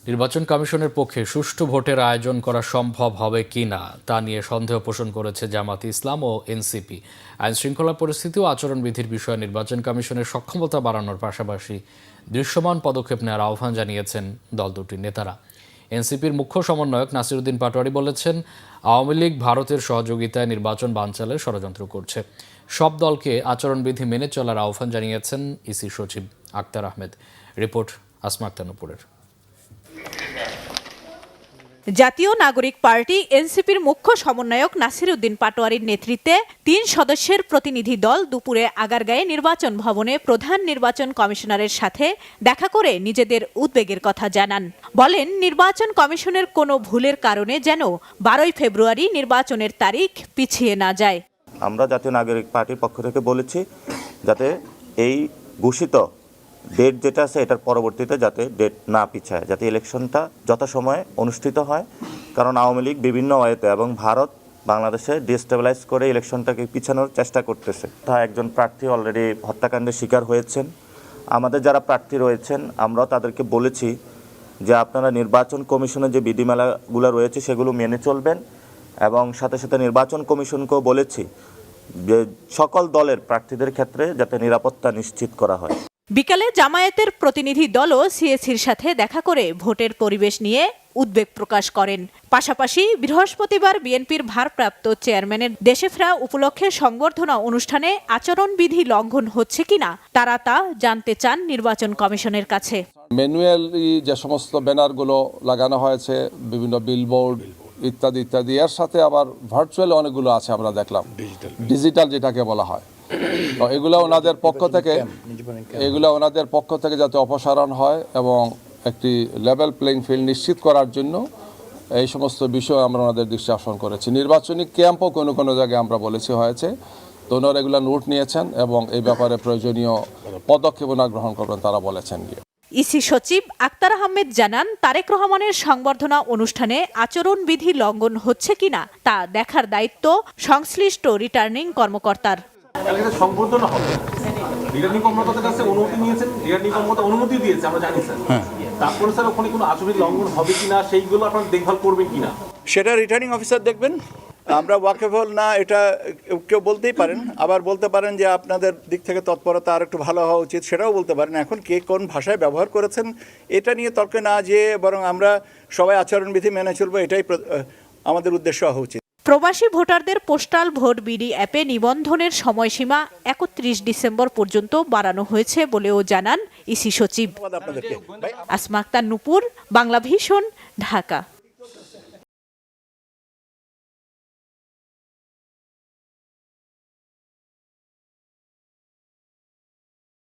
নির্বাচন কমিশনের পক্ষে সুষ্ঠু ভোটের আয়োজন করা সম্ভব হবে কিনা তা নিয়ে সন্দেহ পোষণ করেছে জামায়াতে ইসলাম ও এনসিপি। আইনশৃঙ্খলা পরিস্থিতি ও আচরণবিধির বিষয়ে নির্বাচন কমিশনের সক্ষমতা বাড়ানোর পাশাপাশি দৃশ্যমান পদক্ষেপ নেওয়ার আহ্বান জানিয়েছেন দল দুটির নেতারা। এনসিপির মুখ্য সমন্বয়ক নাসিরুদ্দিন পাটোয়ারি বলেছেন, আওয়ামী লীগ ভারতের সহযোগিতায় নির্বাচন বানচালের ষড়যন্ত্র করছে। সব দলকে আচরণবিধি মেনে চলার আহ্বান জানিয়েছেন ইসি সচিব আক্তার আহমেদ। রিপোর্ট আসমা আক্তার নুপুরের। জাতীয় নাগরিক পার্টি এনসিপির মুখ্য সমন্বয়ক নাসিরুদ্দিন পাটোয়ারির নেতৃত্বে 3 সদস্যের প্রতিনিধি দল দুপুরে আগারগাঁয়ে নির্বাচন ভবনে প্রধান নির্বাচন কমিশনারের সাথে দেখা করে নিজেদের উদ্বেগের কথা জানান। বলেন, নির্বাচন কমিশনের কোনো ভুলের কারণে যেন 12 ফেব্রুয়ারি নির্বাচনের তারিখ পিছিয়ে না যায়। আমরা জাতীয় নাগরিক পার্টির পক্ষ থেকে বলেছি যাতে এই ঘোষিত ডেট যেটা আছে এটার পরবর্তীতে যাতে ডেট না পিছায়, যাতে ইলেকশনটা যথাসময়ে অনুষ্ঠিত হয়। কারণ আওয়ামী লীগ বিভিন্ন ওয়েতে এবং ভারত বাংলাদেশে ডিস্টেবিলাইজ করে ইলেকশনটাকে পিছানোর চেষ্টা করতেছে। তা একজন প্রার্থী অলরেডি হত্যাকাণ্ডের শিকার হয়েছেন। আমাদের যারা প্রার্থী রয়েছেন আমরাও তাদেরকে বলেছি যে আপনারা নির্বাচন কমিশনের যে বিধিমালাগুলো রয়েছে সেগুলো মেনে চলবেন, এবং সাথে সাথে নির্বাচন কমিশনকেও বলেছি যে সকল দলের প্রার্থীদের ক্ষেত্রে যাতে নিরাপত্তা নিশ্চিত করা হয়। বিকালে জামায়াতের প্রতিনিধি দলও সিএসির সাথে দেখা করে ভোটের পরিবেশ নিয়ে উদ্বেগ প্রকাশ করেন। পাশাপাশি বৃহস্পতিবার বিএনপির ভারপ্রাপ্ত চেয়ারম্যানের দেশে ফেরা উপলক্ষে সংবর্ধনা অনুষ্ঠানে আচরণবিধি লঙ্ঘন হচ্ছে কিনা তারা তা জানতে চান নির্বাচন কমিশনের কাছে। ম্যানুয়ালি যে সমস্ত ব্যানারগুলো লাগানো হয়েছে, বিভিন্ন বিলবোর্ড ইত্যাদি ইত্যাদি, এর সাথে আবার ভার্চুয়াল অনেকগুলো আছে, আমরা দেখলাম ডিজিটাল যেটাকে বলা হয়। তো এগুলো ওনাদের পক্ষ থেকে যাতে অপসারণ হয় এবং একটি লেভেল প্লেইং ফিল্ড নিশ্চিত করার জন্য এই সমস্ত বিষয় আমরা ওনাদের দৃষ্টি আকর্ষণ করেছি। নির্বাচনী ক্যাম্পও কোনো কোনো জায়গায় আমরা বলেছি হয়েছে, তো ওনারা এগুলো নোট নিয়েছেন এবং এই ব্যাপারে প্রয়োজনীয় পদক্ষেপ ওনারা গ্রহণ করবেন তারা বলেছেন। ইসি সচিব আক্তার আহমেদ জানান, তারেক রহমানের সংবর্ধনা অনুষ্ঠানে আচরণবিধি লঙ্ঘন হচ্ছে কিনা তা দেখার দায়িত্ব সংশ্লিষ্ট রিটার্নিং কর্মকর্তার। সংবর্ধনা হবে, রিটার্নিং কর্মকর্তার কাছে অনুমতি নিয়েছেন, রিটার্নিং কর্মকর্তা অনুমতি দিয়েছে, আমরা জানি স্যার। তারপরে স্যার ওখানে কোনো আচরণ লঙ্ঘন হবে কিনা সেইগুলো আপনারা দেখভাল করবেন কিনা সেটা রিটার্নিং অফিসার দেখবেন। আমরা ওয়াকেবল না এটা কেউ বলতেই পারেন, আবার বলতে পারেন যে আপনাদের দিক থেকে তৎপরতা আর একটু ভালো হওয়া উচিত, সেটাও বলতে পারেন। এখন কে কোন ভাষায় ব্যবহার করেছেন এটা নিয়ে তর্কে না যেয়ে বরং আমরা সবাই আচরণবিধি মেনে চলবো, এটাই আমাদের উদ্দেশ্য হওয়া উচিত। প্রবাসী ভোটারদের পোস্টাল ভোট বিডি অ্যাপে নিবন্ধনের সময়সীমা 31 ডিসেম্বর পর্যন্ত বাড়ানো হয়েছে বলেও জানান ইসি সচিব। আসমা আক্তার নুপুর, বাংলাভিশন, ঢাকা।